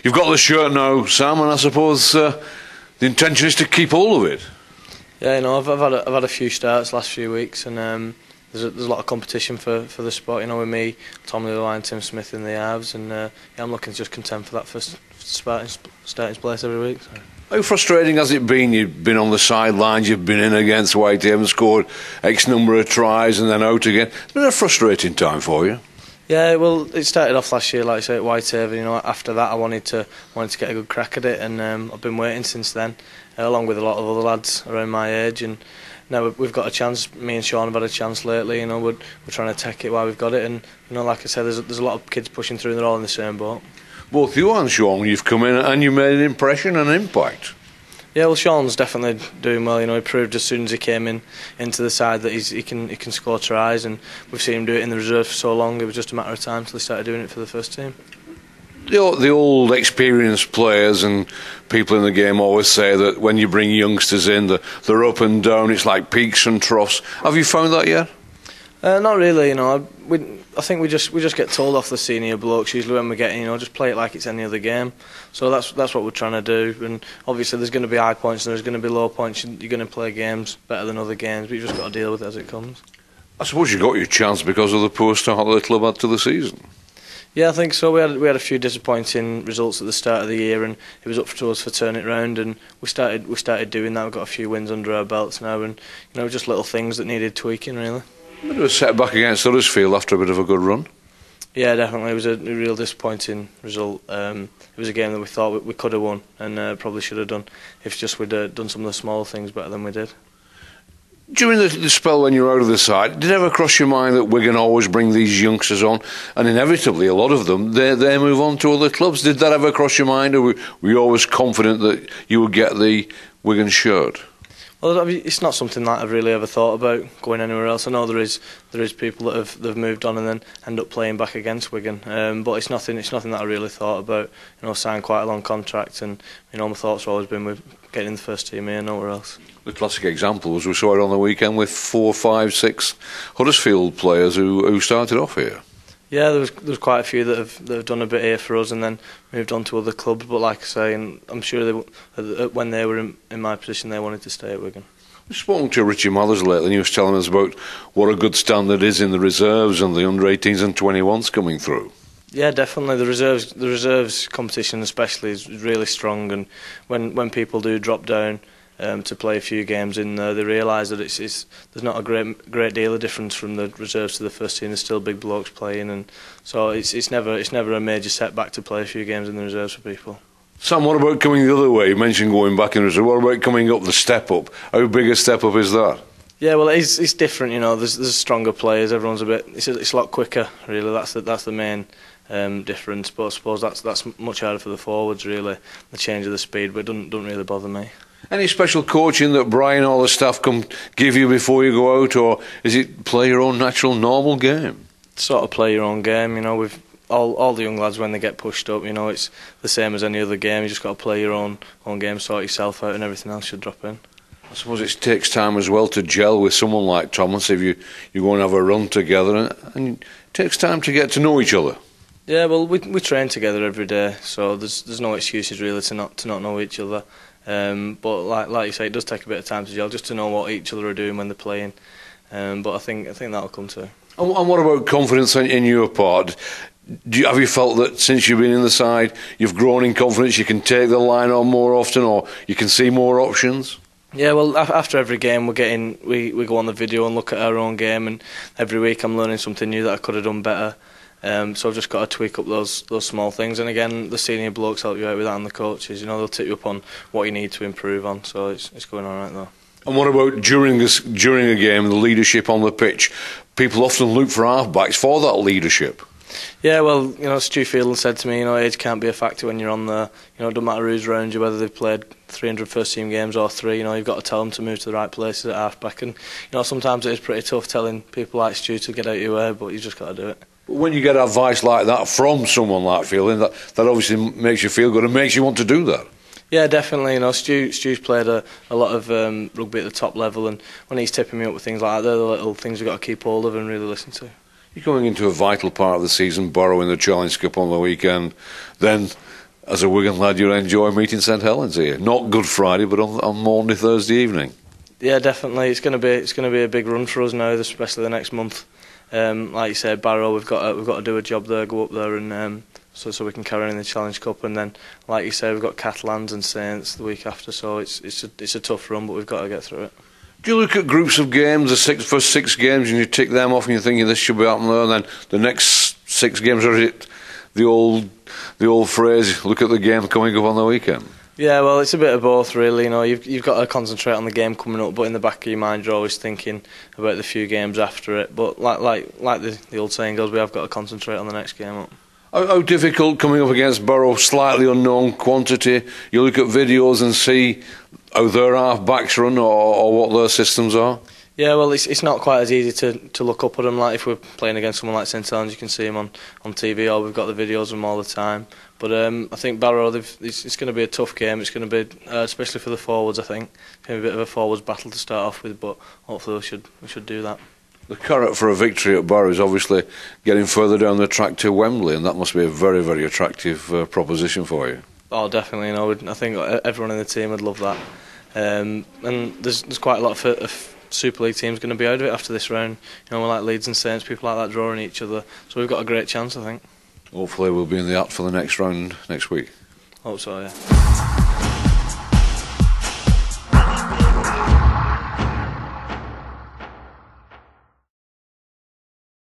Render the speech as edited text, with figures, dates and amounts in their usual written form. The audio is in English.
You've got the shirt now, Sam, and I suppose the intention is to keep hold of it. Yeah, I've had a few starts last few weeks, and there's a lot of competition for the spot. With me, Tom Lewis, Tim Smith in the halves, and I'm looking to just contend for that first starting place every week. So. How frustrating has it been? You've been on the sidelines, you've been in against Whiteham, scored X number of tries and then out again. It's been a frustrating time for you. Yeah, well, it started off last year, like I say, at Whitehaven. After that, I wanted to get a good crack at it, and I've been waiting since then, along with a lot of other lads around my age. And now we've got a chance. Me and Sean have had a chance lately. We're trying to take it while we've got it, and like I said, there's a lot of kids pushing through, and they're all in the same boat. Both you and Sean, you've come in and you made an impression and an impact. Yeah, well, Sean's definitely doing well. He proved as soon as he came into the side that he can score tries, and we've seen him do it in the reserve for so long. It was just a matter of time till he started doing it for the first team. The old experienced players and people in the game always say that when you bring youngsters in, they're up and down. It's like peaks and troughs. Have you found that yet? Not really. I think we just get told off the senior blokes usually when we're getting, just play it like it's any other game. So that's what we're trying to do. And obviously there's going to be high points and there's going to be low points. You're going to play games better than other games, but you've just got to deal with it as it comes. I suppose you got your chance because of the poor start that the club had to the season. Yeah, I think so. We had a few disappointing results at the start of the year, and it was up to us for turning it round. And we started doing that. We've got a few wins under our belts now, and just little things that needed tweaking really. A bit of a setback against Huddersfield after a bit of a good run. Yeah, definitely. It was a real disappointing result. It was a game that we thought we could have won, and probably should have done if just we'd done some of the small things better than we did. During the spell when you were out of the side, did it ever cross your mind that Wigan always bring these youngsters on, and inevitably a lot of them they move on to other clubs? Did that ever cross your mind, or were you always confident that you would get the Wigan shirt? Well, it's not something that I've really ever thought about going anywhere else. I know there is people that have moved on and then end up playing back against Wigan, but it's nothing that I really thought about. Signed quite a long contract, and my thoughts have always been with getting in the first team here, nowhere else. The classic example was we saw it on the weekend with 4, 5, 6 Huddersfield players who started off here. Yeah, there was quite a few that have done a bit here for us and then moved on to other clubs. But like I say, and I'm sure when they were in my position, they wanted to stay at Wigan. We've spoken to Richie Mathers lately, and he was telling us about what a good standard is in the reserves and the under-18s and 21s coming through. Yeah, definitely. The reserves competition especially is really strong, and when people do drop down to play a few games in there, they realise that there's not a great deal of difference from the reserves to the first team. There's still big blokes playing, and so it's never a major setback to play a few games in the reserves for people. Sam, what about coming the other way? You mentioned going back in reserve. What about coming up the step up? How big a step up is that? Yeah, well, it's different. There's stronger players. Everyone's it's a lot quicker. Really, that's the main difference. But I suppose that's much harder for the forwards. Really, the change of the speed, but it doesn't really bother me. Any special coaching that Brian or the staff come give you before you go out, or is it play your own natural, normal game? Sort of play your own game. With all the young lads when they get pushed up, it's the same as any other game. You just got to play your own game, sort yourself out, and everything else should drop in. I suppose it takes time as well to gel with someone like Thomas if you go and have a run together, and it takes time to get to know each other. Yeah, well, we train together every day, so there's no excuses really to not know each other. But like you say, it does take a bit of time to gel, just to know what each other are doing when they're playing. But I think that'll come too. And what about confidence in your part? Have you felt that since you've been in the side, you've grown in confidence? You can take the line on more often, or you can see more options? Yeah, well, after every game we go on the video and look at our own game, and every week I'm learning something new that I could have done better. So I've just got to tweak up those small things, and again, the senior blokes help you out with that, and the coaches, they'll tip you up on what you need to improve on. So it's going all right though. And what about during a game, the leadership on the pitch? People often look for half-backs for that leadership. Yeah, well, Stu Fielding said to me, age can't be a factor when you're on there. It doesn't matter who's around you, whether they've played 300 first-team games or 3. You've got to tell them to move to the right places at half-back. And sometimes it is pretty tough telling people like Stu to get out your way, but you've just got to do it. But when you get advice like that from someone like Fielding, that obviously makes you feel good and makes you want to do that. Yeah, definitely. Stu's played a lot of rugby at the top level, and when he's tipping me up with things like that, they're the little things we've got to keep hold of and really listen to. You're going into a vital part of the season, Borough in the Challenge Cup on the weekend, then As a Wigan lad, you enjoy meeting St Helens here. Not Good Friday, but on Monday, Thursday evening. Yeah, definitely. It's going to be a big run for us now, especially the next month. Like you said, Barrow, we've got to do a job there, go up there, and so we can carry on in the Challenge Cup. And then, like you said, we've got Catalans and Saints the week after. So it's a tough run, but we've got to get through it. Do you look at groups of games, the first 6 games, and you tick them off, and you're thinking this should be happening there, and then the next 6 games, or is it the old phrase, look at the game coming up on the weekend? Yeah, well, it's a bit of both, really. You know, you've got to concentrate on the game coming up, but in the back of your mind, you're always thinking about the few games after it. But like the old saying goes, we have got to concentrate on the next game up. How difficult coming up against Barrow, slightly unknown quantity? You look at videos and see how their half-backs run or what their systems are? Yeah, well, it's not quite as easy to look up at them. Like if we're playing against someone like St Helens, you can see them on TV, or we've got the videos of them all the time. But I think Barrow, it's going to be a tough game. It's going to be, especially for the forwards, I think, it's going to be a bit of a forwards battle to start off with, but hopefully we should do that. The carrot for a victory at Barrow is obviously getting further down the track to Wembley, and that must be a very, very attractive proposition for you. Oh, definitely. You know, I think everyone in the team would love that. And there's quite a lot of Super League teams going to be out of it after this round. You know, we're like Leeds and Saints, people like that drawing each other. So we've got a great chance, I think. Hopefully we'll be in the act for the next round next week. Hope so, yeah.